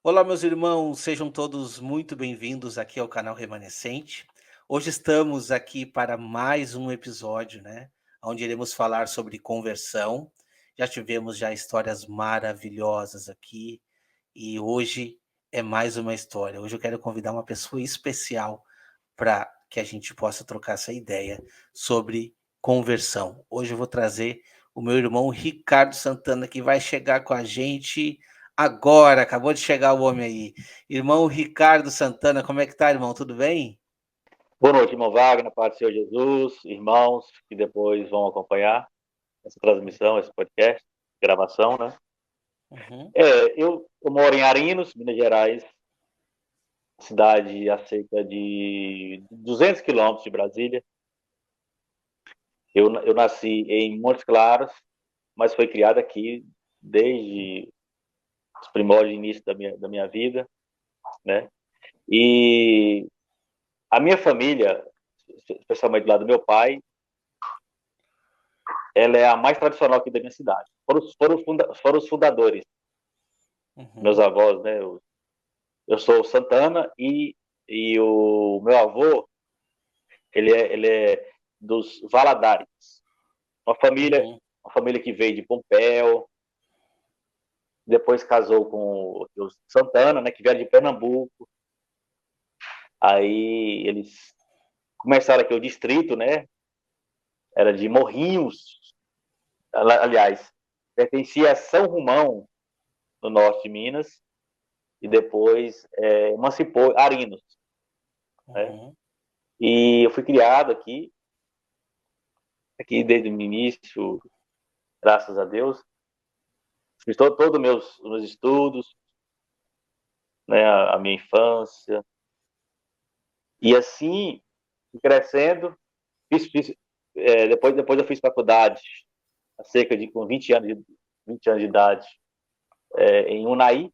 Olá, meus irmãos, sejam todos muito bem-vindos aqui ao canal Remanescente. Hoje estamos aqui para mais um episódio, né? Onde iremos falar sobre conversão. Já tivemos histórias maravilhosas aqui e hoje é mais uma história. Hoje eu quero convidar uma pessoa especial para que a gente possa trocar essa ideia sobre conversão. Hoje eu vou trazer o meu irmão Ricardo Santana, que vai chegar com a gente agora. Acabou de chegar o homem aí. Irmão Ricardo Santana, como é que tá, irmão? Tudo bem? Boa noite, irmão Wagner, Pai do Senhor Jesus, irmãos que depois vão acompanhar essa transmissão, esse podcast, gravação, né? Uhum, Eu moro em Arinos, Minas Gerais, cidade a cerca de 200 quilômetros de Brasília. Eu nasci em Montes Claros, mas fui criado aqui desde os primórdios de início da minha vida, né? E a minha família, especialmente do lado do meu pai, ela é a mais tradicional aqui da minha cidade. Foram os fundadores, meus uhum, avós, né? Eu sou Santana e o meu avô, ele é dos Valadares, uma família, uhum, uma família que veio de Pompéu, depois casou com os Santana, né? Que vieram de Pernambuco. Aí eles começaram aqui o distrito, né? Era de Morrinhos, aliás, pertencia a São Romão, no norte de Minas, e depois emancipou Arinos, né? uhum. E eu fui criado aqui desde o início, graças a Deus. Fiz todo os meus estudos, né, a minha infância. E assim, crescendo, depois eu fiz faculdade, há cerca de com 20 anos de idade, em Unai,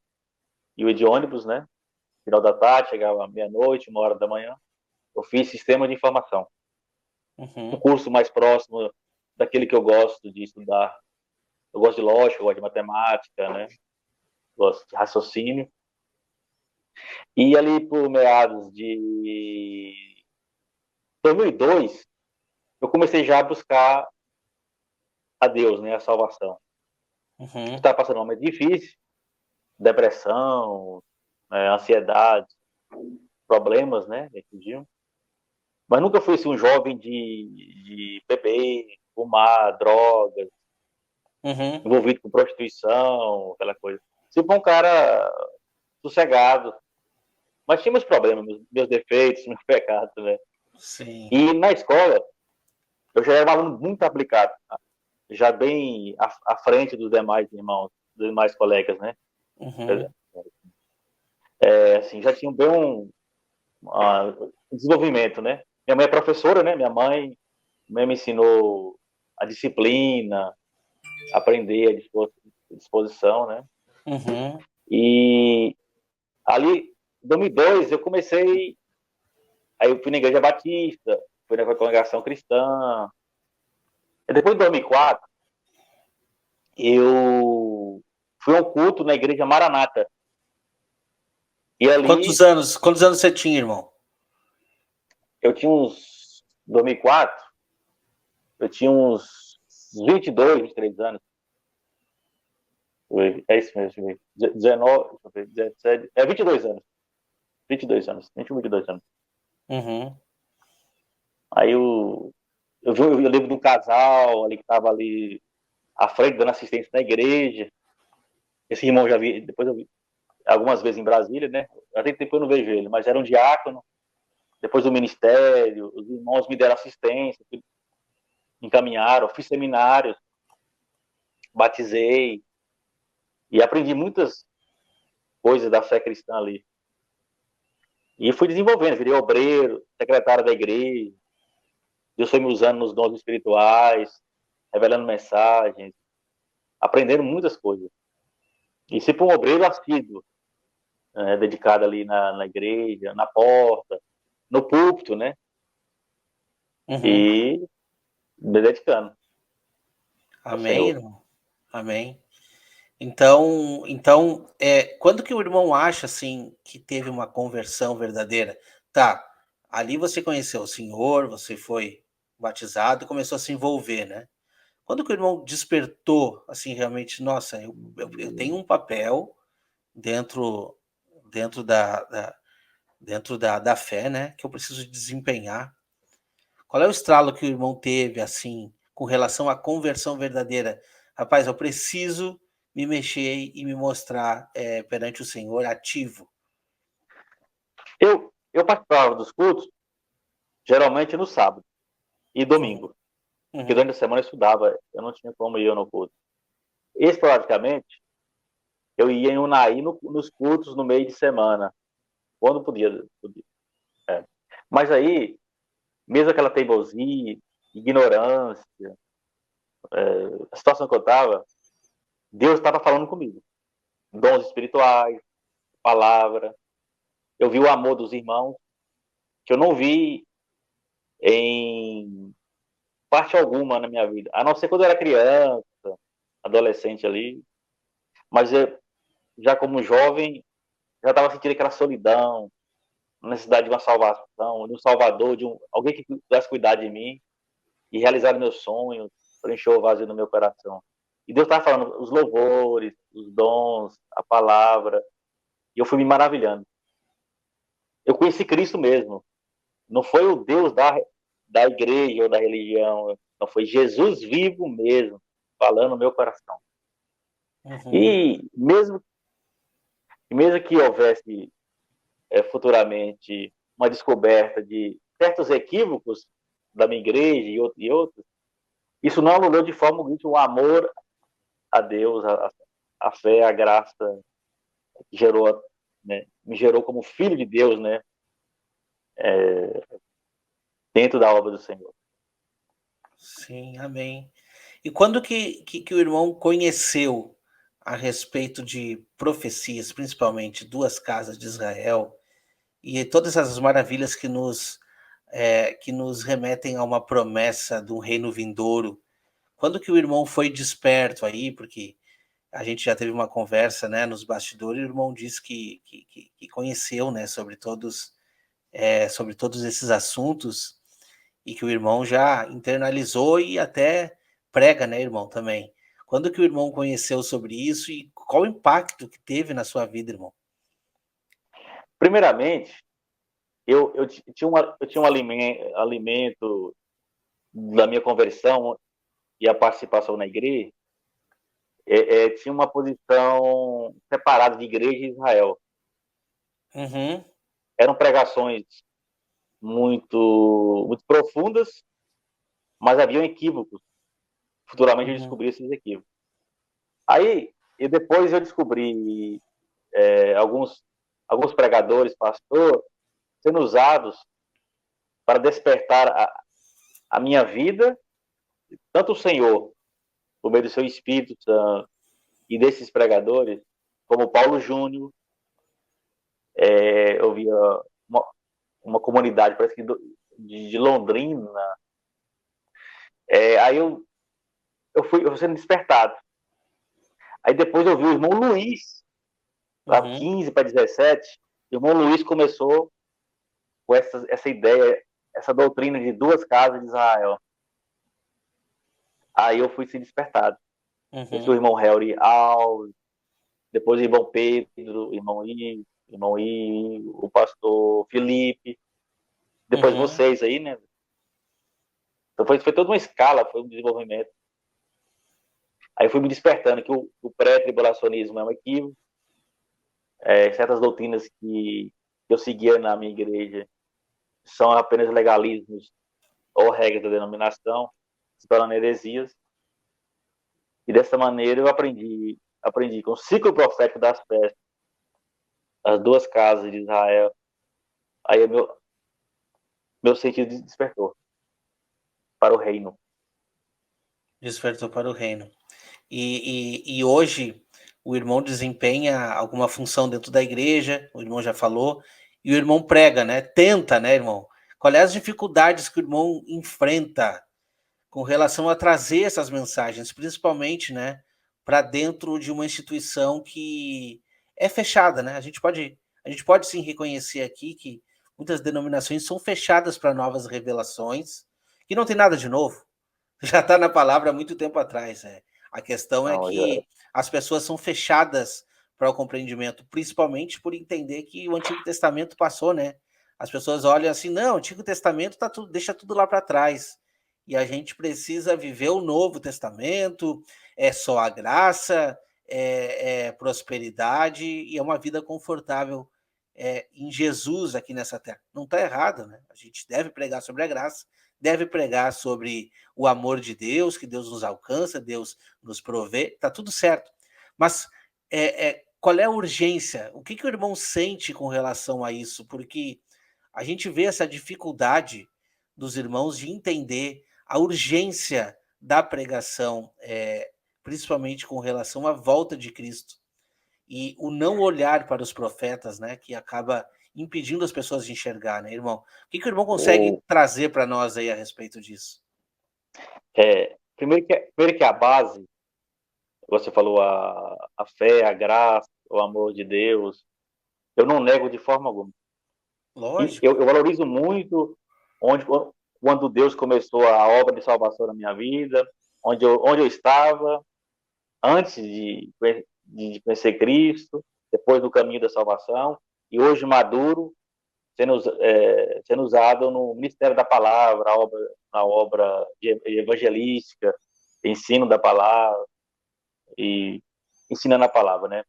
e eu ia de ônibus, né? Final da tarde, chegava meia-noite, 1 hora da manhã. Eu fiz sistema de informação, um Uhum. curso mais próximo daquele que eu gosto de estudar. Eu gosto de lógica, eu gosto de matemática, né? Gosto de raciocínio. E ali por meados de 2002, eu comecei já a buscar a Deus, né, a salvação. Eu Uhum. estava passando um momento difícil, depressão, ansiedade, problemas, né, entendiam. Mas nunca fui assim, um jovem de beber, fumar, drogas, Uhum. envolvido com prostituição, aquela coisa. Sempre um cara sossegado. Mas tinha meus problemas, meus defeitos, meus pecados, né? Sim. E na escola, eu já era um aluno muito aplicado, já bem à frente dos demais irmãos, dos demais colegas, né? Uhum. Assim, já tinham bem um desenvolvimento, né? Minha mãe é professora, né? Minha mãe me ensinou a disciplina, aprender a disposição, né? Uhum. E ali, em 2002, eu comecei, aí eu fui na igreja batista, fui na congregação cristã. E depois de 2004, eu fui ao culto na igreja Maranata. E Quantos ali anos? Quantos anos você tinha, irmão? eu tinha uns 2004, eu tinha uns 22, 23 anos. É isso mesmo, 19, 17, 22 anos. 22 anos, 21, 22 anos. Uhum. Aí eu lembro de um casal ali que estava ali à frente dando assistência na igreja. Esse irmão já vi, depois eu vi algumas vezes em Brasília, né? Já tem tempo que eu não vejo ele, mas era um diácono. Depois do ministério, os irmãos me deram assistência, encaminharam, fiz seminários, batizei e aprendi muitas coisas da fé cristã ali. E fui desenvolvendo, virei obreiro, secretário da igreja. Deus foi me usando nos dons espirituais, revelando mensagens, aprendendo muitas coisas. E sempre um obreiro assíduo, dedicado ali na igreja, na porta, no púlpito, né? Uhum. E me dedicando ao Amém, Senhor. irmão. Amém. Então, quando que o irmão acha, assim, que teve uma conversão verdadeira? Tá, ali você conheceu o Senhor, você foi batizado, começou a se envolver, né. Quando que o irmão despertou, assim, realmente: "Nossa, eu tenho um papel dentro dentro da fé, né, que eu preciso desempenhar". Qual é o estralo que o irmão teve, assim, com relação à conversão verdadeira? "Rapaz, eu preciso me mexer e me mostrar, perante o Senhor ativo". Eu participava dos cultos, geralmente no sábado e Uhum, domingo, porque uhum, durante a semana eu estudava, eu não tinha como ir no culto. Esporadicamente, eu ia em Unai nos cultos no meio de semana, quando podia. É. Mas aí, mesmo aquela teimosia, ignorância, a situação que eu estava, Deus estava falando comigo. Dons espirituais, palavra. Eu vi o amor dos irmãos, que eu não vi em parte alguma na minha vida, a não ser quando eu era criança, adolescente ali. Mas eu, já como jovem, já estava sentindo aquela solidão, a necessidade de uma salvação, de um salvador, alguém que pudesse cuidar de mim e realizar meus sonhos, preencher o vazio no meu coração. E Deus estava falando os louvores, os dons, a palavra, e eu fui me maravilhando. Eu conheci Cristo mesmo. Não foi o Deus da igreja ou da religião, não, foi Jesus vivo mesmo, falando no meu coração. uhum. E mesmo que houvesse futuramente uma descoberta de certos equívocos da minha igreja e outros, isso não anulou de forma alguma o amor a Deus, a fé, a graça que gerou, né, me gerou como filho de Deus, né, dentro da obra do Senhor. Sim, amém. E quando que o irmão conheceu a respeito de profecias, principalmente 2 casas de Israel, e todas as maravilhas que nos remetem a uma promessa de um reino vindouro? Quando que o irmão foi desperto aí? Porque a gente já teve uma conversa, né, nos bastidores, e o irmão disse que conheceu, né, sobre todos esses assuntos, e que o irmão já internalizou e até prega, né, irmão, também. Quando que o irmão conheceu sobre isso e qual o impacto que teve na sua vida, irmão? Primeiramente, eu tinha um alimento da minha conversão e a participação na igreja, tinha uma posição separada de igreja e Israel. Uhum, Eram pregações muito profundas, mas haviam equívocos. Futuramente eu uhum, descobri esses equívocos. Aí, e depois eu descobri alguns, alguns pregadores, pastor, sendo usados para despertar a minha vida, tanto o Senhor, por meio do seu Espírito Santo, e desses pregadores, como Paulo Júnior, eu via uma, uma comunidade, parece que de Londrina. Aí eu fui sendo despertado. Aí depois eu vi o irmão Luiz, lá uhum, 15 para 17, o irmão Luiz começou com essa ideia, essa doutrina de 2 casas de Israel. Aí eu fui ser despertado. Esse é o uhum, irmão Helry Alves, depois o irmão Pedro, irmão I, o pastor Felipe, depois uhum. vocês aí, né? Então foi toda uma escala, foi um desenvolvimento. Aí eu fui me despertando que o pré-tribulacionismo é um equívoco, certas doutrinas que eu seguia na minha igreja são apenas legalismos ou regras da denominação, se tornando heresias. E dessa maneira eu aprendi com o ciclo profético das festas, as 2 casas de Israel. Aí meu sentido despertou para o reino. Despertou para o reino. E hoje o irmão desempenha alguma função dentro da igreja, o irmão já falou, e o irmão prega, né? Tenta, né, irmão? Qual é as dificuldades que o irmão enfrenta com relação a trazer essas mensagens, principalmente, né, para dentro de uma instituição que é fechada, né? A gente pode sim reconhecer aqui que muitas denominações são fechadas para novas revelações, que não tem nada de novo. Já está na palavra há muito tempo atrás. A questão é Não, já, que as pessoas são fechadas para o compreendimento, principalmente por entender que o Antigo Testamento passou, né? As pessoas olham assim, não, o Antigo Testamento tá tudo, deixa tudo lá para trás. E a gente precisa viver o Novo Testamento, é só a graça, é prosperidade e é uma vida confortável em Jesus aqui nessa terra. Não está errado, né? A gente deve pregar sobre a graça, deve pregar sobre o amor de Deus, que Deus nos alcança, Deus nos provê, tá tudo certo. Mas qual é a urgência? O que o irmão sente com relação a isso? Porque a gente vê essa dificuldade dos irmãos de entender a urgência da pregação, principalmente com relação à volta de Cristo. E o não olhar para os profetas, né, que acaba impedindo as pessoas de enxergar, né, irmão? O que o irmão consegue o, trazer para nós aí a respeito disso? primeiro que a base, você falou a fé, a graça, o amor de Deus, eu não nego de forma alguma. E Lógico. eu valorizo muito quando Deus começou a obra de salvação na minha vida, onde eu estava, antes de conhecer Cristo, depois do caminho da salvação, e hoje maduro, sendo usado no ministério da palavra, na obra evangelística, ensino da palavra e ensinando a palavra, né?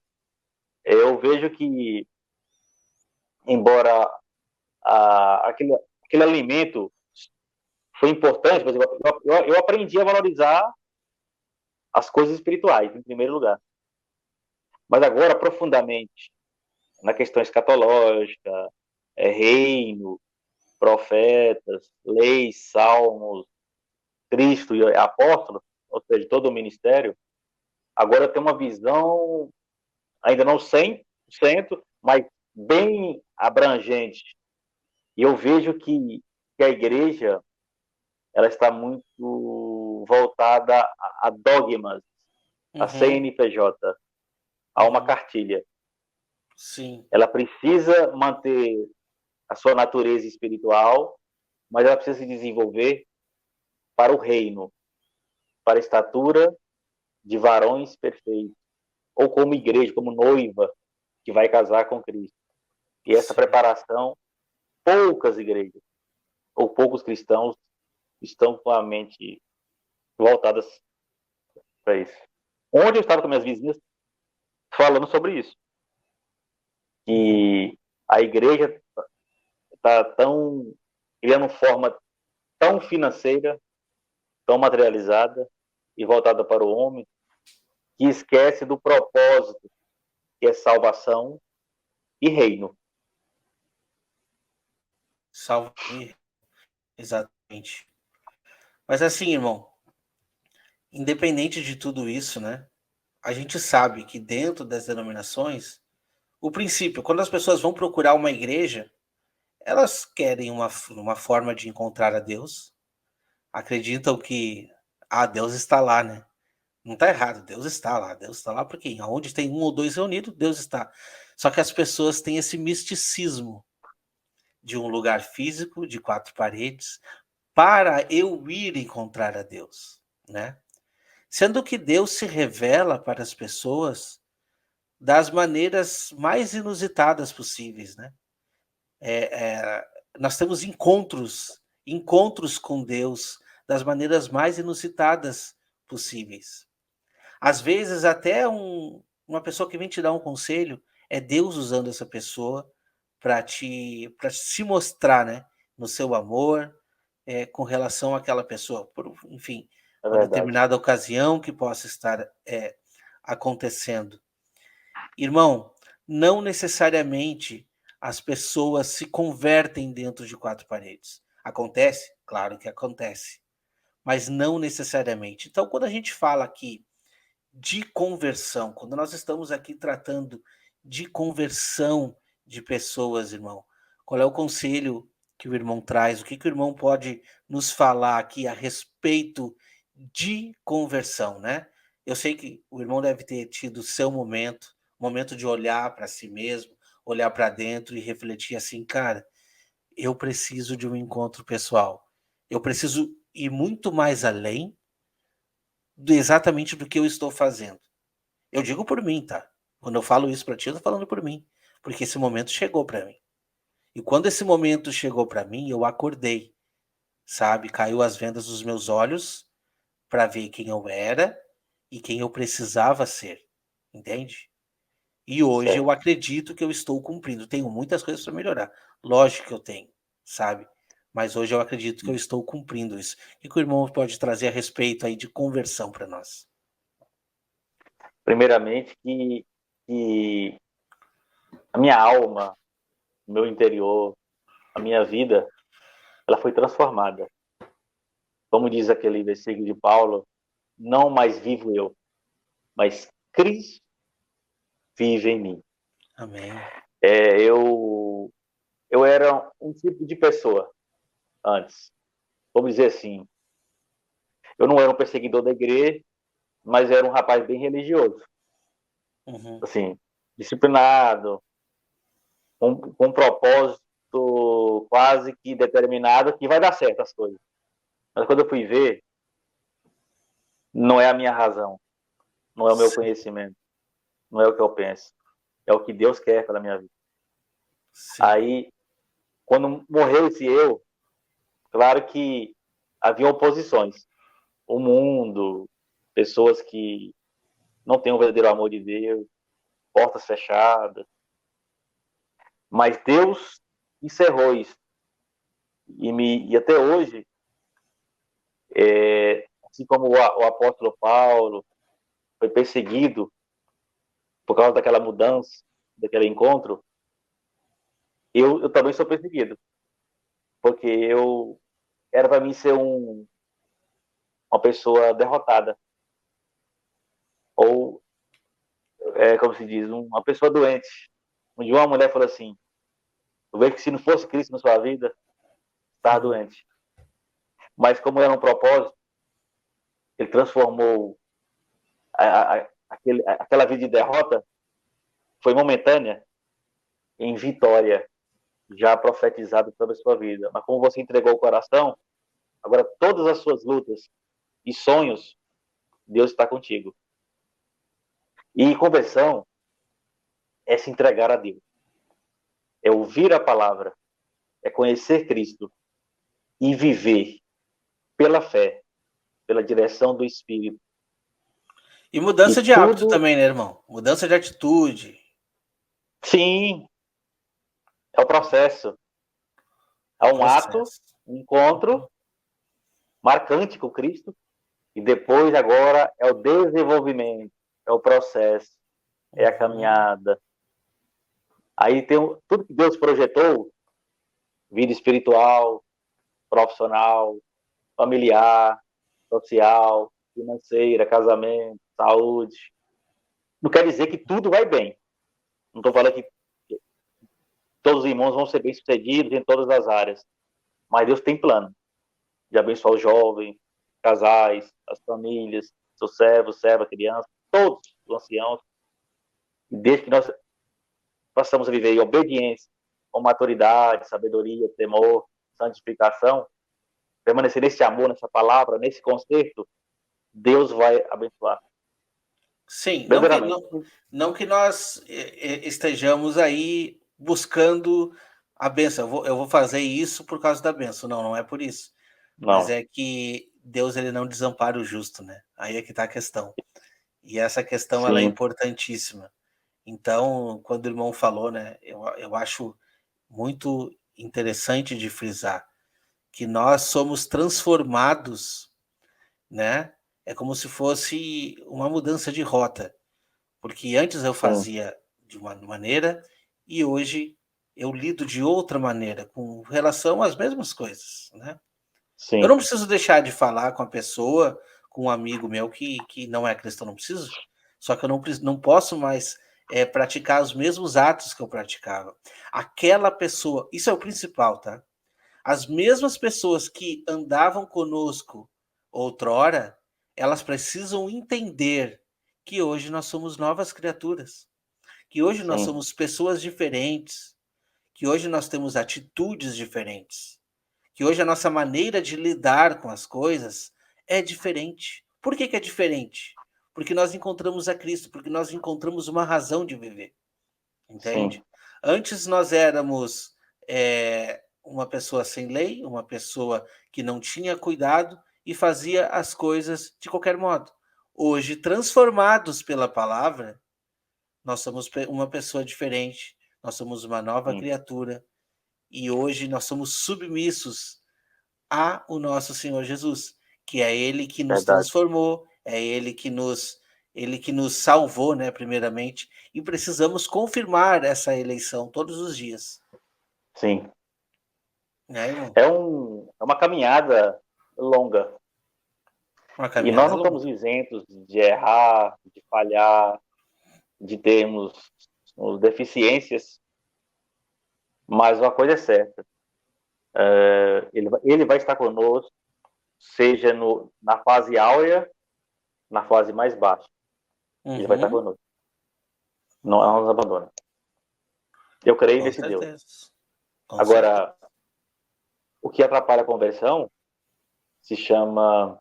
Eu vejo que, embora aquele alimento foi importante, mas eu aprendi a valorizar as coisas espirituais, em primeiro lugar. Mas agora, profundamente, na questão escatológica, reino, profetas, leis, salmos, Cristo e apóstolos, ou seja, todo o ministério, agora tem uma visão, ainda não 100%, mas bem abrangente. E eu vejo que a igreja ela está muito voltada a dogmas, a Uhum, CNPJ, a uma uhum. cartilha. Sim, Ela precisa manter a sua natureza espiritual, mas ela precisa se desenvolver para o reino, para a estatura de varões perfeitos, ou como igreja, como noiva que vai casar com Cristo. E essa sim. preparação, poucas igrejas ou poucos cristãos estão com a mente voltadas para isso. Onde eu estava com minhas vizinhas falando sobre isso, Uhum. que a igreja está tão criando forma tão financeira, tão materializada e voltada para o homem, que esquece do propósito, que é salvação e reino. Salve, exatamente. Mas assim, irmão, independente de tudo isso, né? A gente sabe que dentro das denominações, o princípio, quando as pessoas vão procurar uma igreja, elas querem uma forma de encontrar a Deus, acreditam que Deus está lá, né? Não está errado, Deus está lá porque aonde tem um ou dois reunidos, Deus está. Só que as pessoas têm esse misticismo de um lugar físico, de quatro paredes, para eu ir encontrar a Deus, né? Sendo que Deus se revela para as pessoas das maneiras mais inusitadas possíveis, né? Nós temos encontros com Deus das maneiras mais inusitadas possíveis. Às vezes, até uma pessoa que vem te dar um conselho, é Deus usando essa pessoa para se mostrar, né, no seu amor, com relação àquela pessoa, enfim, É uma verdade. determinada ocasião que possa estar acontecendo. Irmão, não necessariamente as pessoas se convertem dentro de quatro paredes. Acontece? Claro que acontece, mas não necessariamente. Então, quando a gente fala aqui de conversão, quando nós estamos aqui tratando de conversão de pessoas, irmão, qual é o conselho que o irmão traz? O que que o irmão pode nos falar aqui a respeito de conversão, né? Eu sei que o irmão deve ter tido o seu momento de olhar para si mesmo, olhar para dentro e refletir assim: "Cara, eu preciso de um encontro pessoal. Eu preciso ir muito mais além do exatamente do que eu estou fazendo". Eu digo por mim, tá? Quando eu falo isso para ti, eu tô falando por mim, porque esse momento chegou para mim. E quando esse momento chegou para mim, eu acordei, sabe? Caiu as vendas dos meus olhos para ver quem eu era e quem eu precisava ser, entende? E hoje eu Certo. acredito que eu estou cumprindo. Tenho muitas coisas para melhorar, lógico que eu tenho, sabe? Mas hoje eu acredito que eu estou cumprindo isso. O que que o irmão pode trazer a respeito aí de conversão para nós? Primeiramente, que a minha alma, o meu interior, a minha vida, ela foi transformada. Como diz aquele versículo de Paulo, não mais vivo eu, mas Cristo vive em mim. Amém. Eu era um tipo de pessoa antes. Vamos dizer assim, eu não era um perseguidor da igreja, mas era um rapaz bem religioso. Uhum. Assim, disciplinado, com um propósito quase que determinado que vai dar certo as coisas. Mas quando eu fui ver, não é a minha razão, não é o meu Sim, conhecimento, não é o que eu penso, é o que Deus quer pela minha vida. sim. Aí, quando morreu esse eu, claro que havia oposições. O mundo, pessoas que não têm o verdadeiro amor de Deus, portas fechadas. Mas Deus encerrou isso. E até hoje, assim como o apóstolo Paulo foi perseguido por causa daquela mudança, daquele encontro, eu também sou perseguido. Porque eu era para mim ser uma pessoa derrotada. Ou, como se diz, uma pessoa doente. Onde uma mulher falou assim, eu vejo que se não fosse Cristo na sua vida, estava Uhum. doente. Mas como era um propósito, ele transformou aquela vida de derrota, foi momentânea, em vitória, já profetizada sobre a sua vida. Mas como você entregou o coração, agora todas as suas lutas e sonhos, Deus está contigo. E conversão é se entregar a Deus, é ouvir a palavra, é conhecer Cristo e viver pela fé, pela direção do Espírito. E E mudança de hábito tudo, também, né, irmão? Mudança de atitude, sim, é o processo. é o É um ato, processo. um encontro marcante com Cristo, e depois agora é o desenvolvimento, é o processo, é a Uhum. caminhada. Aí tem tudo que Deus projetou, vida espiritual, profissional, familiar, social, financeira, casamento, saúde. Não quer dizer que tudo vai bem. Não estou falando que todos os irmãos vão ser bem-sucedidos em todas as áreas. Mas Deus tem plano de abençoar os jovens, casais, as famílias, seus servos, servas, crianças, todos os anciãos. E desde que nós possamos viver em obediência, com maturidade, sabedoria, temor, santificação, permanecer nesse amor, nessa palavra, nesse conceito, Deus vai abençoar. Sim, Verdadeiramente. não que nós estejamos aí buscando a bênção. Eu vou fazer isso por causa da bênção. Não, não é por isso. Mas Não. é que Deus ele não desampara o justo, né? Aí é que está a questão. E essa questão ela é Sim, importantíssima. Então, quando o irmão falou, né, eu acho muito interessante de frisar que nós somos transformados, né? É como se fosse uma mudança de rota. Porque antes eu sim, fazia de uma maneira e hoje eu lido de outra maneira com relação às mesmas coisas, né. Eu sim, não preciso deixar de falar com a pessoa, com um amigo meu que não é cristão, não preciso, só que eu não posso mais, praticar os mesmos atos que eu praticava. Aquela pessoa isso é o principal, tá. As mesmas pessoas que andavam conosco outrora, elas precisam entender que hoje nós somos novas criaturas, que hoje nós Sim, somos pessoas diferentes, que hoje nós temos atitudes diferentes, que hoje a nossa maneira de lidar com as coisas é diferente. Por que que é diferente? Porque nós encontramos a Cristo, porque nós encontramos uma razão de viver, sim, entende? Antes nós éramos, uma pessoa sem lei, uma pessoa que não tinha cuidado e fazia as coisas de qualquer modo. Hoje, transformados pela palavra, nós somos uma pessoa diferente, nós somos uma nova sim, criatura e hoje nós somos submissos a o nosso Senhor Jesus, que é Ele que nos verdade. transformou, é Ele que nos salvou, né, primeiramente, e precisamos confirmar essa eleição todos os dias, Sim. né, irmão? É uma caminhada longa. Uma E nós caminhada não estamos longa. isentos de errar, de falhar, de termos deficiências, mas uma coisa é certa: ele vai estar conosco, seja na fase áurea, na fase mais baixa. Ele vai estar Uhum, conosco. Não nos abandona. Eu creio com nesse Deus. certeza, com certeza. Agora, o que atrapalha a conversão se chama.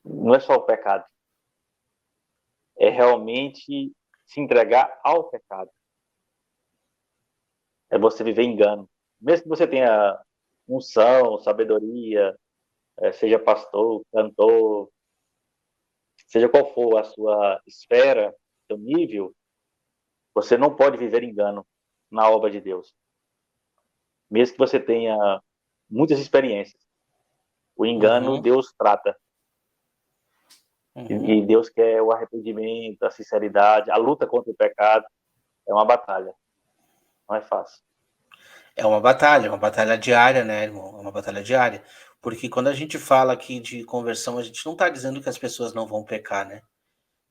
Não é só o pecado, é realmente se entregar ao pecado. É você viver engano. Mesmo que você tenha unção, sabedoria, seja pastor, cantor, seja qual for a sua esfera, seu nível, você não pode viver engano na obra de Deus. Mesmo que você tenha muitas experiências, o engano Uhum, Deus trata. uhum. E Deus quer o arrependimento, a sinceridade, a luta contra o pecado. É uma batalha, não é fácil. É uma batalha diária, né, irmão? É uma batalha diária. Porque quando a gente fala aqui de conversão, a gente não está dizendo que as pessoas não vão pecar, né?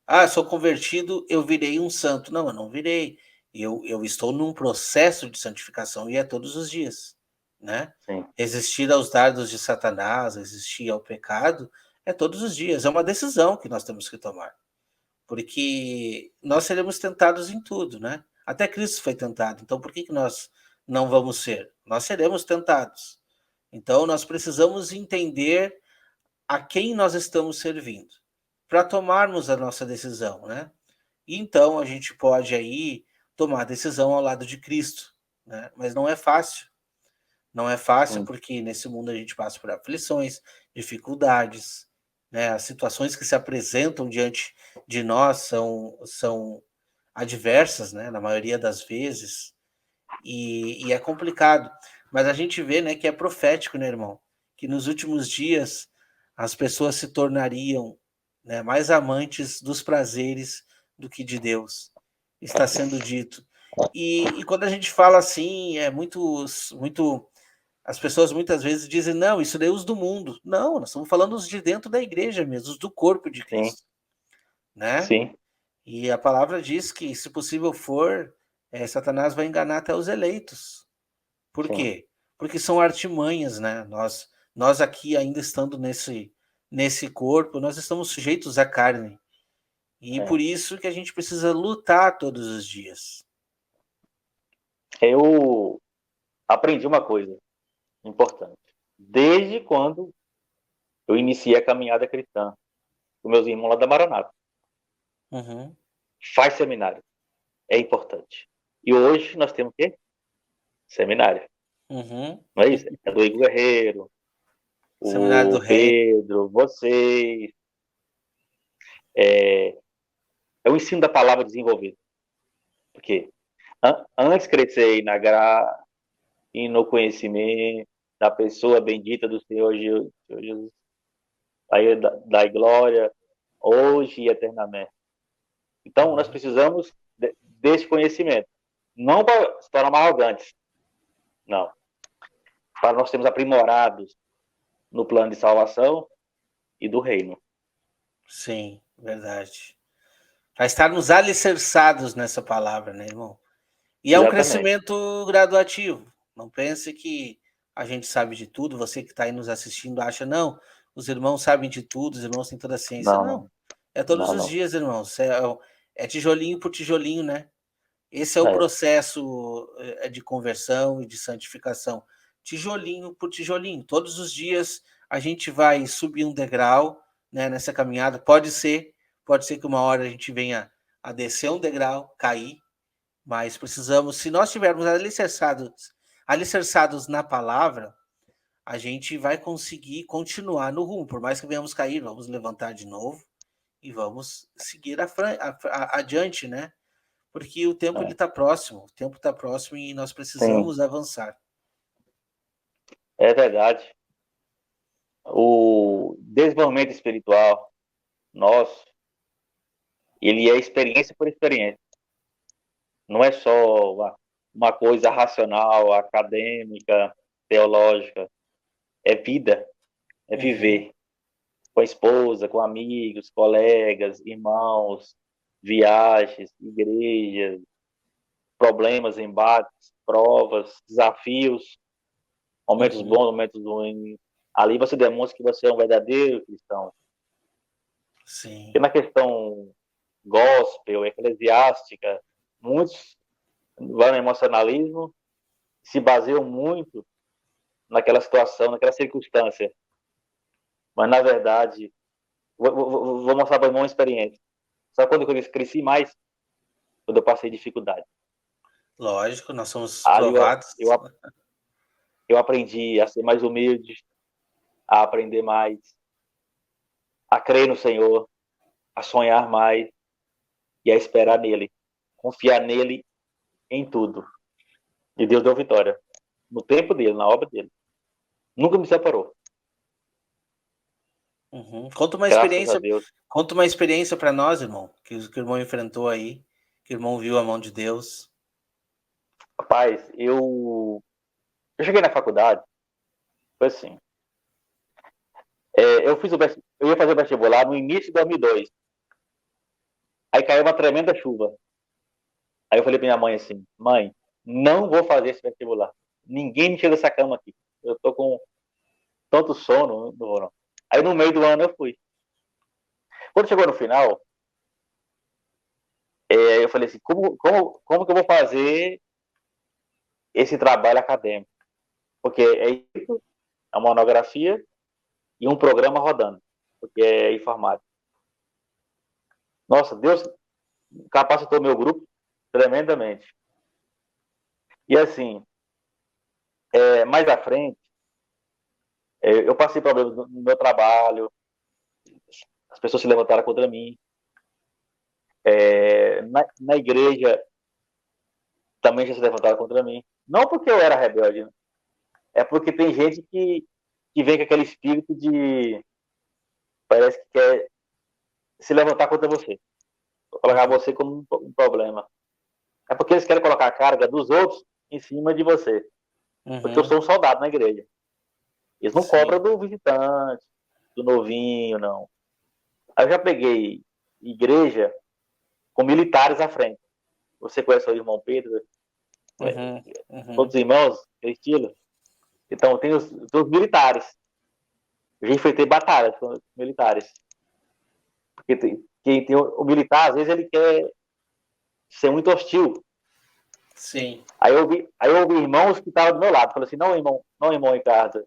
Ah, sou convertido, eu virei um santo. Não, eu não virei. Eu estou num processo de santificação e é todos os dias, né? Sim, Resistir aos dardos de Satanás, resistir ao pecado, é todos os dias. É uma decisão que nós temos que tomar. Porque nós seremos tentados em tudo, né? Até Cristo foi tentado. Então, por que que nós não vamos ser? Nós seremos tentados. Então, nós precisamos entender a quem nós estamos servindo para tomarmos a nossa decisão, né? E então a gente pode aí tomar a decisão ao lado de Cristo, né? Mas não é fácil. Não é fácil sim, porque nesse mundo a gente passa por aflições, dificuldades, né? As situações que se apresentam diante de nós são adversas, né? Na maioria das vezes, e é complicado. Mas a gente vê, né, que é profético, né, irmão? Que nos últimos dias as pessoas se tornariam, né, mais amantes dos prazeres do que de Deus. Está sendo dito. E quando a gente fala assim, é muito. As pessoas muitas vezes dizem, não, isso daí é os do mundo. Não, nós estamos falando os de dentro da igreja mesmo, os do corpo de sim, Cristo, né? sim, E a palavra diz que, se possível for, Satanás vai enganar até os eleitos. Por sim. quê? Porque são artimanhas, né? Nós aqui, ainda estando nesse corpo, nós estamos sujeitos à carne. E É. por isso que a gente precisa lutar todos os dias. Eu aprendi uma coisa importante. Desde quando eu iniciei a caminhada cristã, com meus irmãos lá da Maranata. Uhum, Faz seminário. É importante. E hoje nós temos o quê? Seminário. uhum. Não é isso? É do Igor Guerreiro, Seminário do o Rei. Pedro, vocês. É, é o ensino da palavra desenvolvido. Porque antes crescer na graça e no conhecimento da pessoa bendita do Senhor Jesus, aí da glória, hoje e eternamente. Então, nós Uhum. precisamos desse conhecimento. Não para se tornar mais arrogantes, não. Para nós sermos aprimorados no plano de salvação e do reino. Sim, verdade. Para estarmos alicerçados nessa palavra, né, irmão? E é um Exatamente. crescimento graduativo. Não pense que a gente sabe de tudo. Você que está aí nos assistindo acha, não. os irmãos sabem de tudo, os irmãos têm toda a ciência. Não, Não, não. é todos Não, os não. dias, irmãos. É tijolinho por tijolinho, né? Esse é o É, processo de conversão e de santificação. Tijolinho por tijolinho. Todos os dias a gente vai subir um degrau, né, nessa caminhada. Pode ser que uma hora a gente venha a descer um degrau, cair, mas precisamos, se nós estivermos alicerçados na palavra, a gente vai conseguir continuar no rumo. Por mais que venhamos cair, vamos levantar de novo e vamos seguir adiante, né? Porque o tempo ele é. está próximo, o tempo está próximo e nós Sim, precisamos avançar. é verdade. O desenvolvimento espiritual nosso, ele é experiência por experiência. Não é só uma coisa racional, acadêmica, teológica. É vida, é Uhum, viver com a esposa, com amigos, colegas, irmãos, viagens, igrejas, problemas, embates, provas, desafios, momentos uhum, bons, momentos ruins. Ali você demonstra que você é um verdadeiro cristão. sim. E na questão gospel, eclesiástica, muitos vão no emocionalismo, se baseiam muito naquela situação, naquela circunstância. Mas, na verdade, vou mostrar para o irmão uma experiência. Sabe quando eu cresci mais? Quando eu passei dificuldade. Lógico, nós somos Ali provados. eu aprendi a ser mais humilde, a aprender mais, a crer no Senhor, a sonhar mais e a esperar nele. Confiar nele em tudo. E Deus deu vitória. No tempo dele, na obra dele. Nunca me separou. Uhum. Graças a Deus. Conta uma experiência para nós, irmão, que o irmão enfrentou aí, que o irmão viu a mão de Deus. Rapaz, eu cheguei na faculdade, foi assim. Eu ia fazer o vestibular no início de 2002. Aí caiu uma tremenda chuva. Aí eu falei pra minha mãe assim: mãe, não vou fazer esse vestibular. Ninguém me tira dessa cama aqui. Eu tô com tanto sono, não vou não. Aí no meio do ano eu fui. Quando chegou no final, eu falei assim: como que eu vou fazer esse trabalho acadêmico? Porque é isso, é uma monografia e um programa rodando, porque é informática. Nossa, Deus capacitou meu grupo tremendamente. E assim, mais à frente, eu passei problemas no meu trabalho, as pessoas se levantaram contra mim. Na igreja também já se levantaram contra mim. Não porque eu era rebelde, né? É porque tem gente que vem com aquele espírito de. Parece que quer se levantar contra você, colocar Uhum, você como um problema. É porque eles querem colocar a carga dos outros em cima de você. Porque eu uhum, sou um soldado na igreja. Eles não cobram sim. do visitante, do novinho, não. Aí eu já peguei igreja com militares à frente. Você conhece o irmão Pedro? Uhum, uhum, Todos irmãos, aquele estilo. Então, tem os militares. Eu já enfrentei batalhas com os militares. Porque quem tem o militar, às vezes, ele quer ser muito hostil. sim. Aí eu ouvi irmãos que estavam do meu lado. Falei assim: não, irmão Ricardo,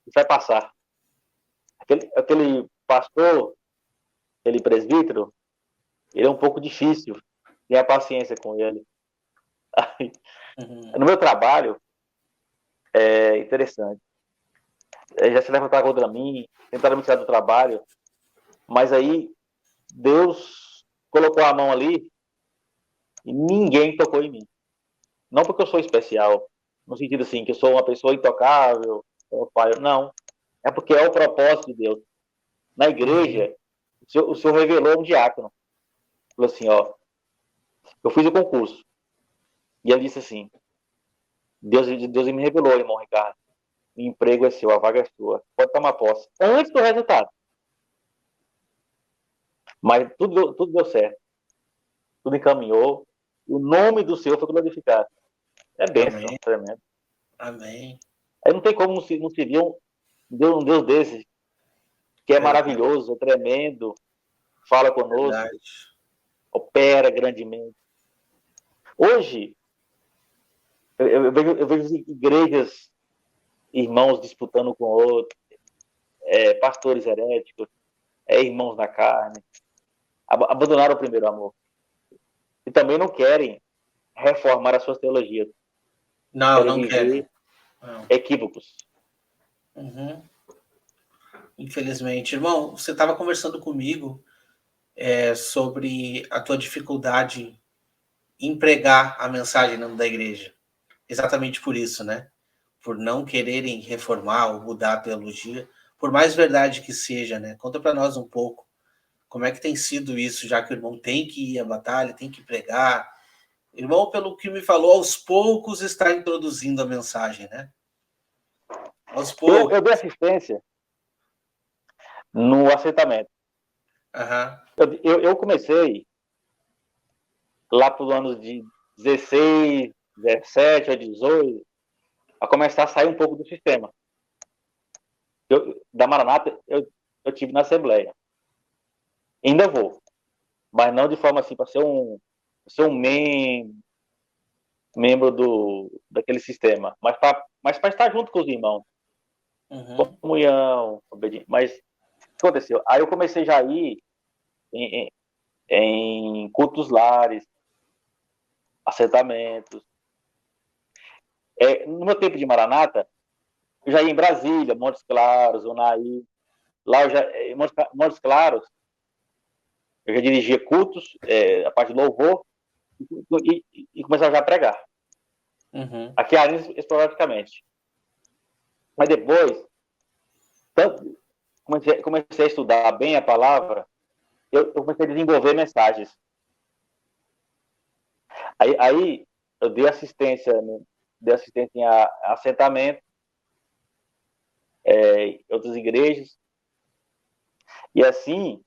isso vai passar. Aquele pastor, aquele presbítero, ele é um pouco difícil. Tenha paciência com ele. Aí, Uhum, no meu trabalho, é interessante. Já se levantaram contra mim, tentaram me tirar do trabalho, mas aí Deus colocou a mão ali e ninguém tocou em mim. Não porque eu sou especial, no sentido assim, que eu sou uma pessoa intocável, não. É porque é o propósito de Deus. Na uhum, igreja, o senhor revelou um diácono. Falou assim, ó, eu fiz o concurso. E ele disse assim, Deus me revelou, irmão Ricardo. O emprego é seu, a vaga é sua. Pode tomar posse. Antes do resultado. Mas tudo deu certo. Tudo encaminhou. O nome do Senhor foi glorificado. É bênção, amém, tremendo. amém. Aí não tem como não servir um Deus desse, que é maravilhoso, é tremendo, fala conosco, opera grandemente. Hoje, eu vejo igrejas, irmãos disputando com outros, pastores heréticos, irmãos na carne, abandonaram o primeiro amor. E também não querem reformar as suas teologias. Não viver querem. Equívocos. Uhum. Infelizmente. Irmão, você estava conversando comigo sobre a tua dificuldade em pregar a mensagem da igreja. Exatamente por isso, né? Por não quererem reformar ou mudar a teologia, por mais verdade que seja, né? Conta para nós um pouco como é que tem sido isso, já que o irmão tem que ir à batalha, tem que pregar. O irmão, pelo que me falou, aos poucos está introduzindo a mensagem, né? Aos poucos. Eu dei assistência no assentamento. Uhum. Eu comecei lá para os anos de 16, 17 ou 18, a começar a sair um pouco do sistema. Da Maranata, eu tive na Assembleia. Ainda vou, mas não de forma assim para ser um membro daquele sistema, mas para estar junto com os irmãos. Uhum. Comunhão, obediência. Mas o que aconteceu? Aí eu comecei já a ir em cultos lares, assentamentos. No meu tempo de Maranata, eu já ia em Brasília, Montes Claros, Unaí. Lá em Montes Claros, eu já dirigia cultos, a parte do louvor, e começava já a pregar. Uhum. Aqui ainda esporadicamente. Mas depois, tanto comecei a estudar bem a palavra, eu comecei a desenvolver mensagens. Aí eu dei assistência em assentamento, em outras igrejas. E assim,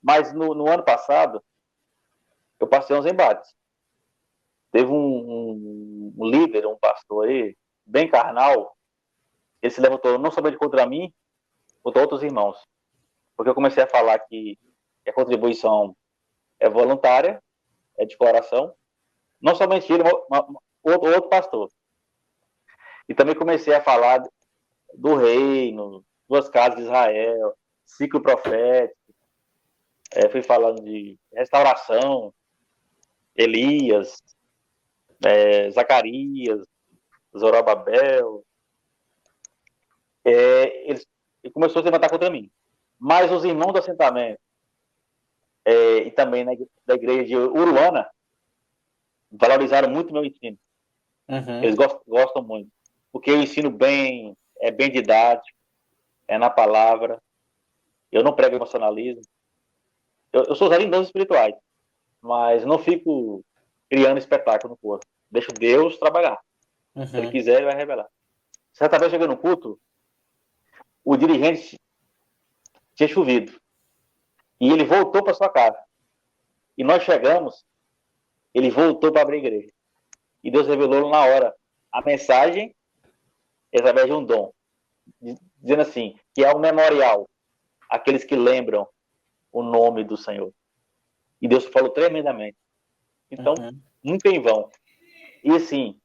mas no ano passado, eu passei uns embates. Teve um líder, um pastor aí, bem carnal, ele se levantou não somente contra mim, contra outros irmãos. Porque eu comecei a falar que a contribuição é voluntária, é de coração. Não somente ele, mas outro pastor. E também comecei a falar do reino, duas casas de Israel, ciclo profético. Fui falando de restauração, Elias, Zacarias, Zorobabel. Ele começou a se levantar contra mim. Mas os irmãos do assentamento e também da igreja de Uruana valorizaram muito meu ensino. Uhum. Eles gostam muito. Porque eu ensino bem, é bem didático, é na palavra. Eu não prego emocionalismo. Eu sou usado em dons espirituais, mas não fico criando espetáculo no corpo. Deixo Deus trabalhar. Uhum. Se ele quiser, ele vai revelar. Certa vez, chegando no culto, o dirigente tinha chovido. E ele voltou para sua casa. E nós chegamos, ele voltou para abrir a igreja. E Deus revelou na hora a mensagem através de um dom. Dizendo assim, que é um memorial. Aqueles que lembram o nome do Senhor. E Deus falou tremendamente. Então, nunca em vão. E assim,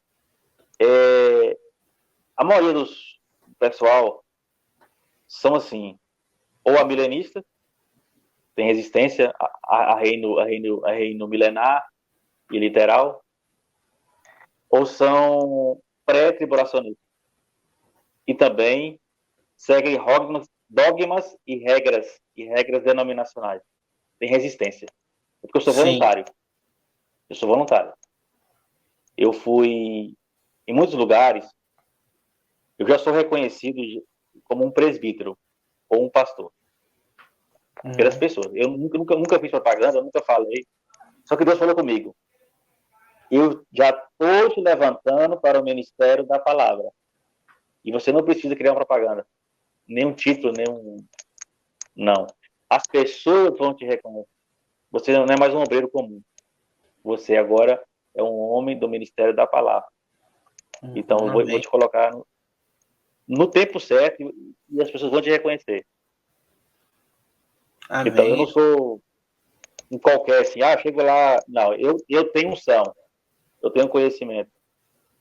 a maioria dos pessoal são assim, ou amilenistas, tem resistência a reino milenar e literal, ou são pré-tribulacionistas. E também seguem dogmas e regras denominacionais. Tem resistência. Porque eu sou voluntário. Eu sou voluntário. Eu fui em muitos lugares, eu já sou reconhecido como um presbítero ou um pastor. Pelas pessoas. Eu nunca fiz propaganda, eu nunca falei. Só que Deus falou comigo. Eu já estou te levantando para o ministério da palavra. E você não precisa criar uma propaganda. Nenhum título, Não. As pessoas vão te reconhecer. Você não é mais um obreiro comum. Você agora é um homem do ministério da palavra. Então, eu vou te colocar no tempo certo e as pessoas vão te reconhecer. Então, eu não Amém. sou um qualquer assim, chego lá. Não, eu tenho unção, eu tenho conhecimento.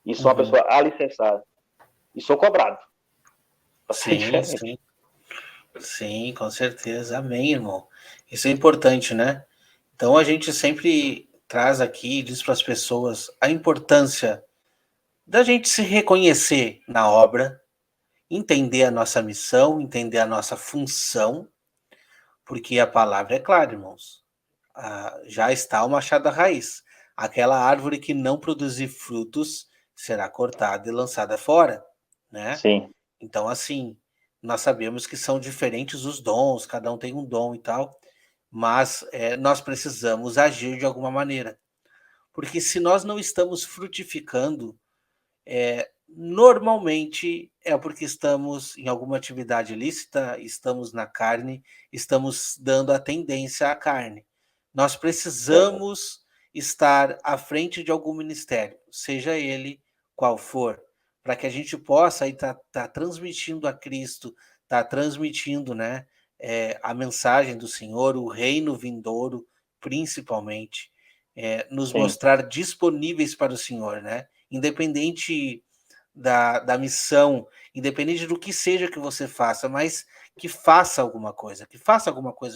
E sou uma Uhum. pessoa alicerçada. E sou cobrado. Pra ser Sim, diferente. sim. Sim, com certeza. Amém, irmão. Isso é importante, né? Então a gente sempre traz aqui e diz para as pessoas a importância da gente se reconhecer na obra, entender a nossa missão, entender a nossa função, porque a palavra é clara, irmãos. Já está o machado à raiz. Aquela árvore que não produzir frutos será cortada e lançada fora, né? Sim, Então, assim, nós sabemos que são diferentes os dons, cada um tem um dom e tal, mas nós precisamos agir de alguma maneira. Porque se nós não estamos frutificando, normalmente é porque estamos em alguma atividade ilícita, estamos na carne, estamos dando a tendência à carne. Nós verdade. precisamos estar à frente de algum ministério, seja ele qual for, para que a gente possa estar transmitindo a Cristo, estar transmitindo, né, a mensagem do Senhor, o reino vindouro, principalmente, nos Sim, mostrar disponíveis para o Senhor, né? Independente da missão, independente do que seja que você faça, mas que faça alguma coisa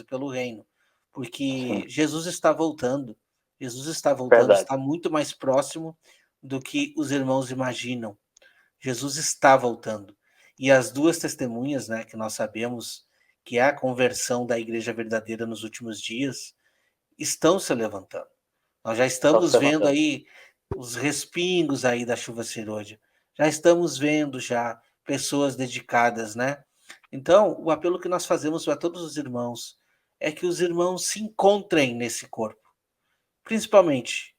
pelo reino, sim, porque Jesus está voltando, verdade. está muito mais próximo do que os irmãos imaginam. Jesus está voltando. E as duas testemunhas, né, que nós sabemos que é a conversão da igreja verdadeira nos últimos dias, estão se levantando. Nós já Estão estamos se vendo levantando. aí os respingos aí da chuva serôdia. Já estamos vendo já pessoas dedicadas, né. Então, o apelo que nós fazemos para todos os irmãos, é que os irmãos se encontrem nesse corpo. Principalmente,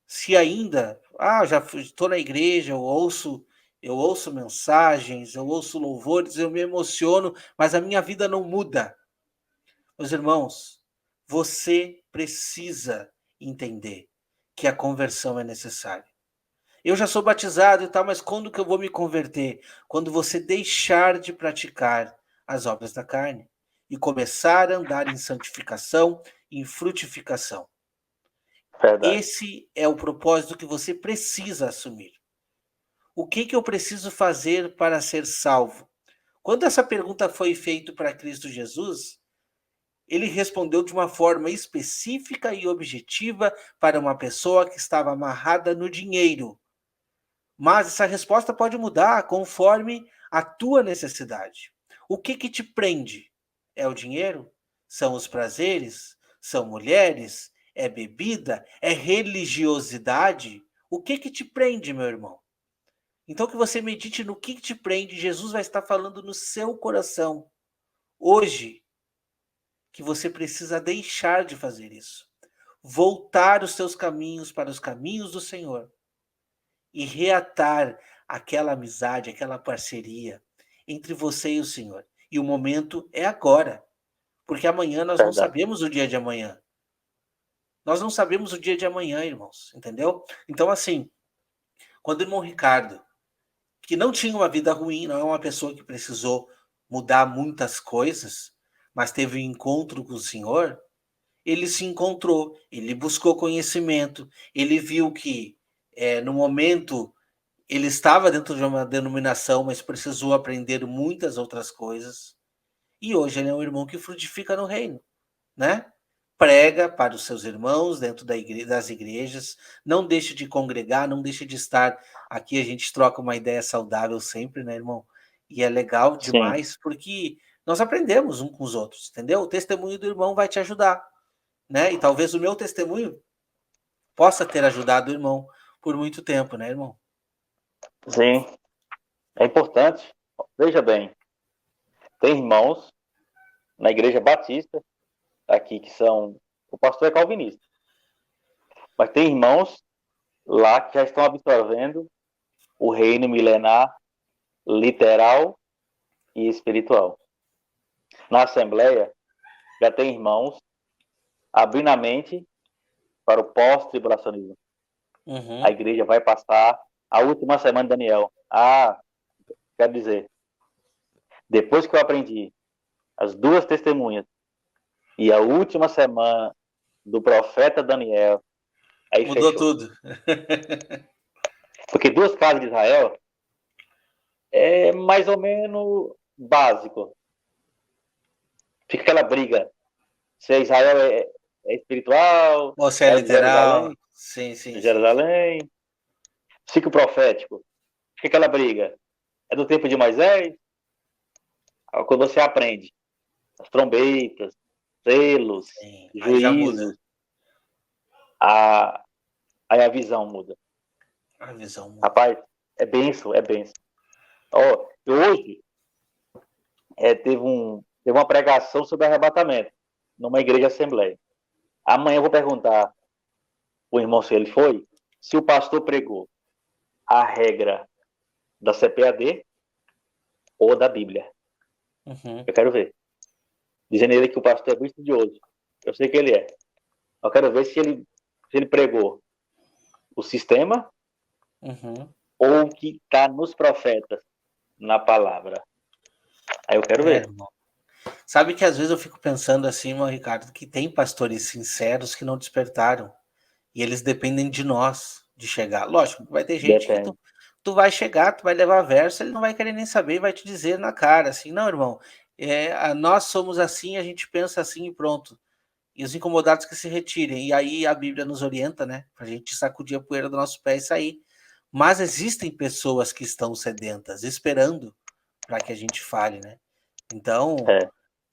se ainda, já estou na igreja, eu ouço mensagens, eu ouço louvores, eu me emociono, mas a minha vida não muda. Meus irmãos, você precisa entender que a conversão é necessária. Eu já sou batizado e tal, mas quando que eu vou me converter? Quando você deixar de praticar as obras da carne e começar a andar em santificação, em frutificação. Verdade. Esse é o propósito que você precisa assumir. O que que eu preciso fazer para ser salvo? Quando essa pergunta foi feita para Cristo Jesus, ele respondeu de uma forma específica e objetiva para uma pessoa que estava amarrada no dinheiro. Mas essa resposta pode mudar conforme a tua necessidade. O que que te prende? É o dinheiro? São os prazeres? São mulheres? É bebida? É religiosidade? O que que te prende, meu irmão? Então que você medite no que te prende. Jesus vai estar falando no seu coração hoje que você precisa deixar de fazer isso. Voltar os seus caminhos para os caminhos do Senhor e reatar aquela amizade, aquela parceria entre você e o Senhor. E o momento é agora, porque amanhã nós não Verdade. sabemos o dia de amanhã. Nós não sabemos o dia de amanhã, irmãos, entendeu? Então, assim, quando o irmão Ricardo, que não tinha uma vida ruim, não é uma pessoa que precisou mudar muitas coisas, mas teve um encontro com o Senhor, ele se encontrou, ele buscou conhecimento, ele viu que no momento ele estava dentro de uma denominação, mas precisou aprender muitas outras coisas. E hoje ele é um irmão que frutifica no reino, né? Prega para os seus irmãos dentro das igrejas, não deixe de congregar, não deixe de estar aqui. A gente troca uma ideia saudável sempre, né, irmão? E é legal Sim, demais porque nós aprendemos um com os outros, entendeu? O testemunho do irmão vai te ajudar, né? E talvez o meu testemunho possa ter ajudado o irmão por muito tempo, né, irmão? sim. É importante. Veja bem, tem irmãos na igreja batista aqui que são. O pastor é calvinista. Mas tem irmãos lá que já estão absorvendo o reino milenar literal e espiritual. Na Assembleia, já tem irmãos abrindo a mente para o pós-tribulacionismo. A Uhum. igreja vai passar a última semana de Daniel. Quero dizer, depois que eu aprendi as duas testemunhas E a última semana do profeta Daniel, aí Mudou fechou. tudo. Porque 2 casas de Israel é mais ou menos básico. Fica aquela briga. Se Israel é espiritual, Ou se é é de literal? Jerusalém, Sim, sim, sim, sim. Jerusalém. Fica o profético. Fica aquela briga. É do tempo de Moisés? Quando você aprende as trombetas, selos, Sim. Aí já muda. juízos, a, aí a visão muda. A visão muda. Rapaz, é benção, é benção. Ó, hoje teve uma pregação sobre arrebatamento numa igreja assembleia. Amanhã eu vou perguntar o irmão se ele foi, se o pastor pregou a regra da CPAD ou da Bíblia. Uhum, Eu quero ver. Dizendo ele que o pastor é muito estudioso. Eu sei que ele é. Eu quero ver se ele pregou o sistema uhum. ou o que está nos profetas, na palavra. Aí eu quero É, ver. irmão. Sabe que às vezes eu fico pensando assim, meu Ricardo, que tem pastores sinceros que não despertaram. E eles dependem de nós de chegar. Lógico, vai ter gente que Depende. tu vai chegar, tu vai levar verso, ele não vai querer nem saber, vai te dizer na cara assim: "Não, irmão, nós somos assim, a gente pensa assim e pronto". E os incomodados que se retirem. E aí a Bíblia nos orienta, né, pra gente sacudir a poeira do nosso pé e sair. Mas existem pessoas que estão sedentas, esperando para que a gente fale, né. Então,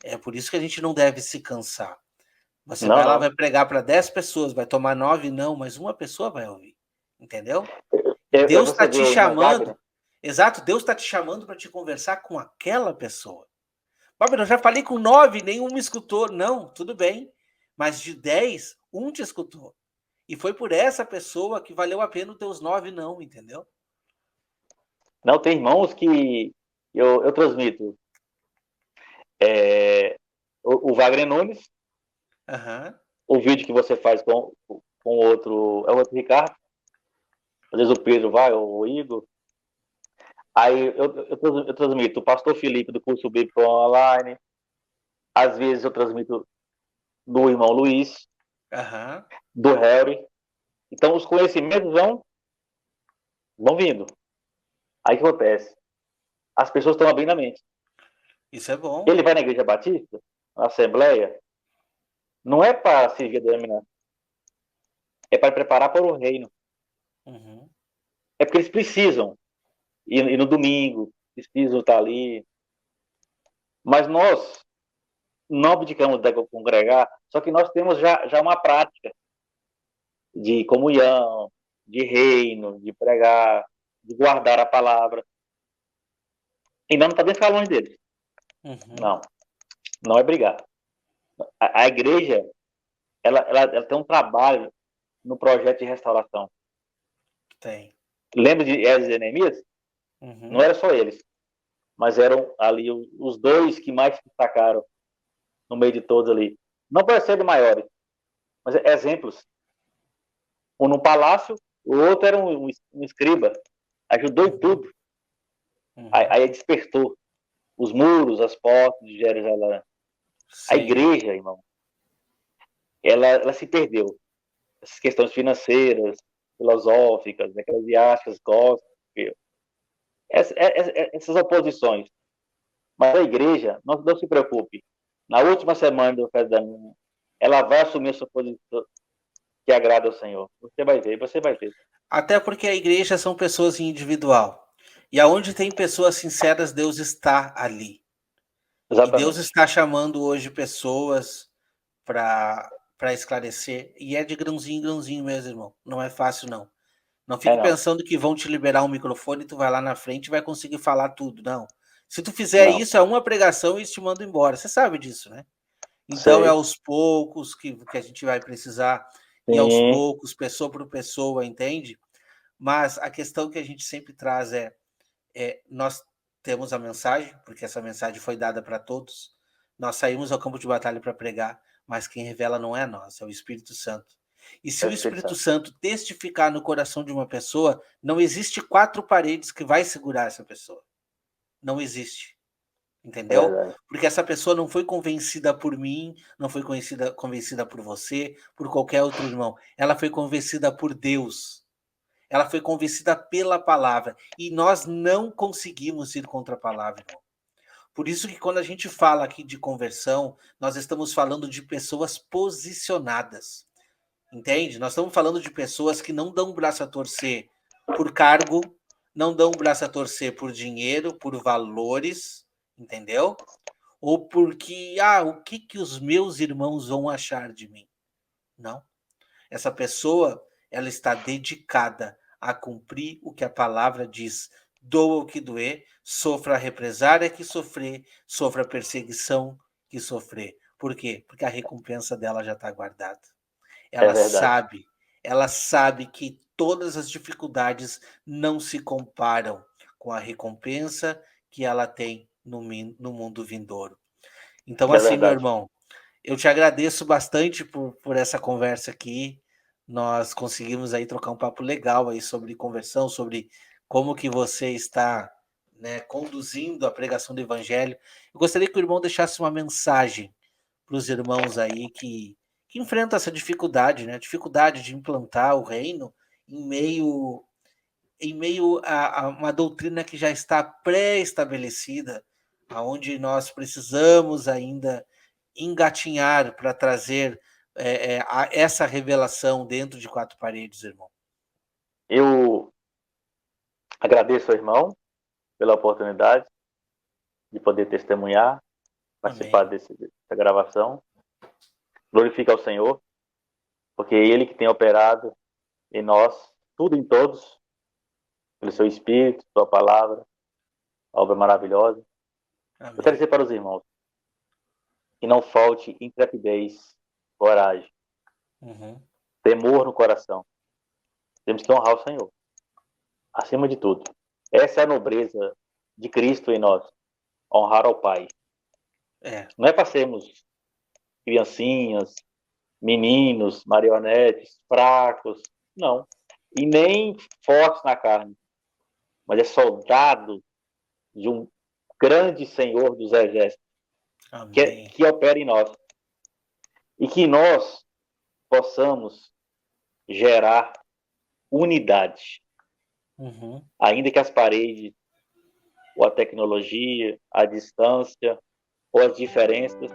É. é por isso que a gente não deve se cansar. Você Não, vai lá, não. vai pregar para 10 pessoas, vai tomar 9 não, mas uma pessoa vai ouvir, entendeu? E Deus está Você vê te o irmão Wagner? chamando, exato, Deus está te chamando para te conversar com aquela pessoa. Fábio, eu já falei com 9, nenhum me escutou. Não, tudo bem, mas de 10, um te escutou. E foi por essa pessoa que valeu a pena os teus 9 não, entendeu? Não, tem irmãos que eu transmito. É, o Wagner Nunes, Aham, o vídeo que você faz com o outro Ricardo, às vezes o Pedro vai, ou o Igor. Aí eu transmito o pastor Felipe do curso bíblico online, às vezes eu transmito do irmão Luiz, aham, do Harry. Então os conhecimentos vão vindo. Aí o que acontece? As pessoas estão abrindo a mente. isso é bom. Ele vai na igreja batista, na assembleia, não é para servir a denominação, é para preparar para o reino. Uhum. É porque eles precisam ir no domingo, precisam estar ali. Mas nós não abdicamos de congregar, só que nós temos já uma prática de comunhão, de reino, de pregar, de guardar a palavra. Ainda não podemos ficar longe deles. Uhum. Não, não é brigar. A igreja, ela tem um trabalho no projeto de restauração. Tem. Lembra de Esdras e Neemias? Não Uhum. era só eles, mas eram ali os dois que mais se destacaram no meio de todos ali. Não para ser maiores, mas exemplos. Um no palácio, o outro era um escriba. Ajudou em Uhum. tudo. Uhum. Aí despertou os muros, as portas de Jerusalém. A Sim. igreja, irmão, ela se perdeu. Essas questões financeiras, filosóficas, eclesiásticas, gospel, essas oposições. Mas a igreja, não se preocupe. Na última semana do casamento, ela vai assumir a sua posição que agrada ao Senhor. Você vai ver, você vai ver. Até porque a igreja são pessoas em individual. E aonde tem pessoas sinceras, Deus está ali. E Deus Exatamente. está chamando hoje pessoas para esclarecer. E é de grãozinho em grãozinho mesmo, irmão. Não é fácil, não. Não É fique não. pensando que vão te liberar um microfone e tu vai lá na frente e vai conseguir falar tudo. Não. Se tu fizer Não. isso, é uma pregação e eles te mandam embora. Você sabe disso, né? Então é Sei. aos poucos que a gente vai precisar, e aos Sim. poucos, pessoa por pessoa, entende? Mas a questão que a gente sempre traz nós temos a mensagem, porque essa mensagem foi dada para todos. Nós saímos ao campo de batalha para pregar, mas quem revela não é nós, é o Espírito Santo. E se É o o Espírito Espírito Santo. Santo testificar no coração de uma pessoa, não existe 4 paredes que vai segurar essa pessoa. Não existe. É entendeu? verdade. Porque essa pessoa não foi convencida por mim, não foi convencida por você, por qualquer outro irmão. Ela foi convencida por Deus. Ela foi convencida pela palavra. E nós não conseguimos ir contra a palavra, irmão. Por isso que quando a gente fala aqui de conversão, nós estamos falando de pessoas posicionadas. Entende? Nós estamos falando de pessoas que não dão o braço a torcer por cargo, não dão o braço a torcer por dinheiro, por valores, entendeu? Ou porque, o que que os meus irmãos vão achar de mim? Não. Essa pessoa, ela está dedicada a cumprir o que a palavra diz. Doa o que doer, sofra a represária que sofrer, sofra a perseguição que sofrer. Por quê? Porque a recompensa dela já está guardada. É Ela verdade. sabe, ela sabe que todas as dificuldades não se comparam com a recompensa que ela tem no mundo vindouro. Então, É assim, meu verdade. irmão, eu te agradeço bastante por essa conversa aqui. Nós conseguimos aí trocar um papo legal aí sobre conversão, sobre como que você está, né, conduzindo a pregação do evangelho. Eu gostaria que o irmão deixasse uma mensagem para os irmãos aí que enfrentam essa dificuldade, né? Dificuldade de implantar o reino em meio a uma doutrina que já está pré-estabelecida, aonde nós precisamos ainda engatinhar para trazer essa revelação dentro de quatro paredes, irmão. Eu agradeço ao irmão pela oportunidade de poder testemunhar, participar Amém. dessa gravação. Glorifica ao Senhor, porque é Ele que tem operado em nós, tudo em todos, pelo seu Espírito, sua palavra, obra maravilhosa. Eu quero Amém. dizer para os irmãos que não falte intrepidez, coragem, Uhum. temor no coração. Temos que honrar o Senhor, acima de tudo. Essa é a nobreza de Cristo em nós, honrar ao Pai. É. Não é para sermos criancinhas, meninos, marionetes, fracos, não. E nem fortes na carne, mas é soldado de um grande Senhor dos Exércitos, Amém. que opera em nós. E que nós possamos gerar unidade, Uhum. ainda que as paredes, ou a tecnologia, a distância, ou as diferenças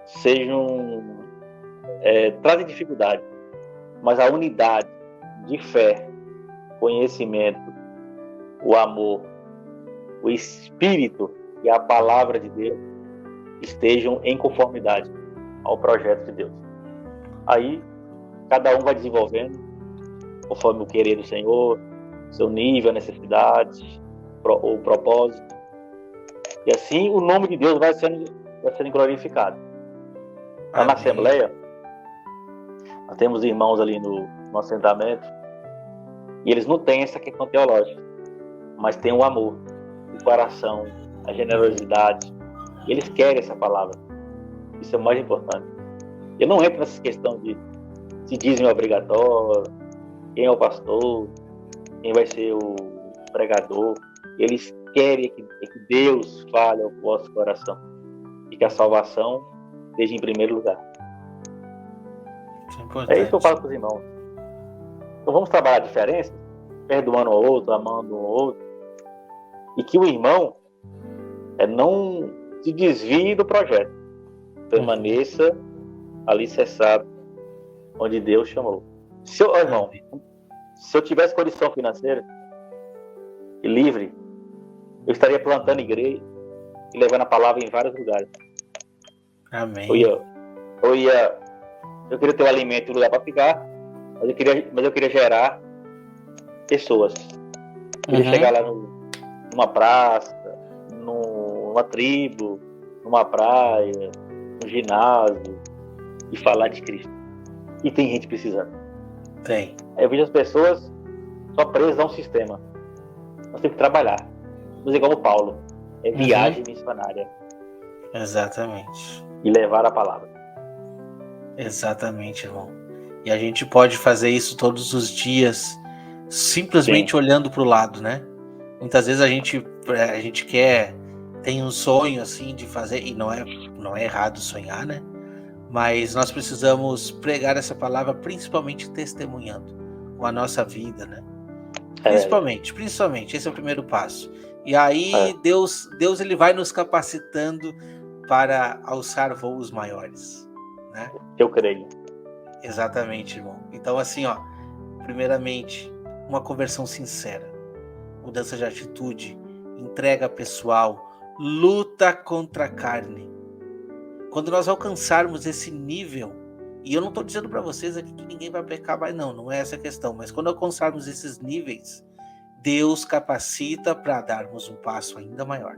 sejam trazem dificuldade, mas a unidade de fé, conhecimento, o amor, o Espírito e a palavra de Deus estejam em conformidade ao projeto de Deus. Aí, cada um vai desenvolvendo conforme o querer do Senhor, seu nível, a necessidade, o propósito. E assim o nome de Deus vai sendo glorificado. Lá na Assembleia, nós temos irmãos ali no assentamento, e eles não têm essa questão teológica, mas tem o amor, o coração, a generosidade. E eles querem essa palavra. Isso é o mais importante. Eu não entro nessa questão de se dízimo é obrigatório, quem é o pastor, quem vai ser o pregador. Eles querem que Deus fale ao vosso coração e que a salvação esteja em primeiro lugar. É isso que eu falo para os irmãos. Então vamos trabalhar a diferença, perdoando o outro, amando o outro, e que o irmão não se desvie do projeto, permaneça alicerçado onde Deus chamou. Irmão, se eu tivesse condição financeira e livre, eu estaria plantando igreja e levando a palavra em vários lugares. Amém. Eu queria ter um alimento e um lugar para ficar, mas eu queria gerar pessoas. Eu queria chegar lá numa praça, numa tribo, numa praia, num ginásio e falar de Cristo. E tem gente precisando. Tem. Eu vejo as pessoas só presas a um sistema. Nós temos que trabalhar. Mas igual o Paulo. É viagem missionária. Exatamente. E levar a palavra. Exatamente, irmão. E a gente pode fazer isso todos os dias, simplesmente olhando para o lado, né? Muitas vezes a gente quer tem um sonho assim de fazer, e não é errado sonhar, né? Mas nós precisamos pregar essa palavra principalmente testemunhando com a nossa vida, né? Principalmente, esse é o primeiro passo. E aí Deus ele vai nos capacitando para alçar voos maiores, né? Eu creio. Exatamente, irmão. Então assim, ó, primeiramente, uma conversão sincera, mudança de atitude, entrega pessoal, luta contra a carne. Quando nós alcançarmos esse nível, e eu não estou dizendo para vocês aqui que ninguém vai pecar, mas não é essa a questão, mas quando alcançarmos esses níveis, Deus capacita para darmos um passo ainda maior.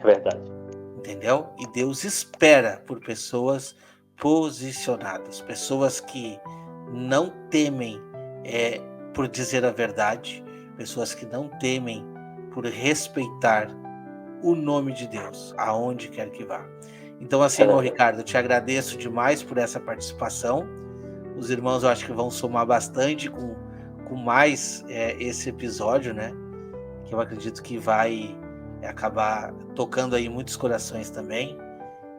É verdade. Entendeu? E Deus espera por pessoas posicionadas, pessoas que não temem por dizer a verdade, pessoas que não temem por respeitar o nome de Deus, aonde quer que vá. Então assim, irmão Ricardo, eu te agradeço demais por essa participação. Os irmãos eu acho que vão somar bastante com mais esse episódio, né? Que eu acredito que vai acabar tocando aí muitos corações também.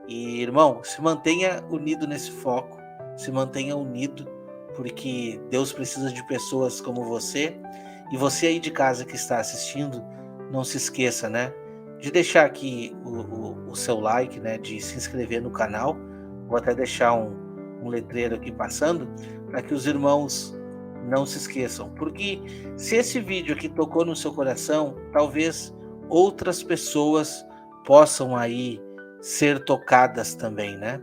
E, irmão, se mantenha unido nesse foco, se mantenha unido, porque Deus precisa de pessoas como você. E você aí de casa que está assistindo, não se esqueça, né? De deixar aqui o seu like, né? De se inscrever no canal. Vou até deixar um letreiro aqui passando, para que os irmãos não se esqueçam. Porque se esse vídeo aqui tocou no seu coração, talvez outras pessoas possam aí ser tocadas também, né?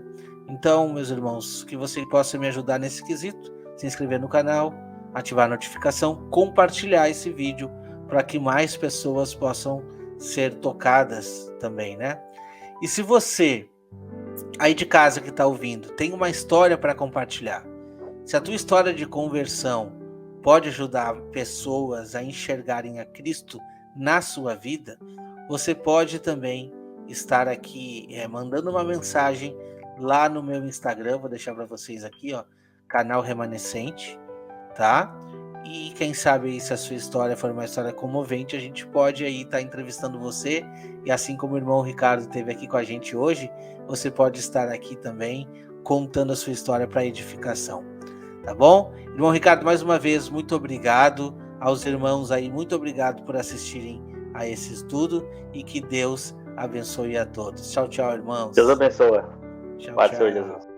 Então, meus irmãos, que você possa me ajudar nesse quesito, se inscrever no canal, ativar a notificação, compartilhar esse vídeo para que mais pessoas possam ser tocadas também, né? E se você aí de casa que está ouvindo tem uma história para compartilhar, se a tua história de conversão pode ajudar pessoas a enxergarem a Cristo na sua vida, você pode também estar aqui mandando uma mensagem lá no meu Instagram, vou deixar para vocês aqui, ó, canal Remanescente, tá? E quem sabe se a sua história for uma história comovente, a gente pode aí estar entrevistando você, e assim como o irmão Ricardo esteve aqui com a gente hoje, você pode estar aqui também contando a sua história para edificação, tá bom? Irmão Ricardo, mais uma vez, muito obrigado. Aos irmãos aí, muito obrigado por assistirem a esse estudo, e que Deus abençoe a todos. Tchau, tchau, irmãos. Deus abençoe. Tchau, Paz, tchau. Senhor Jesus.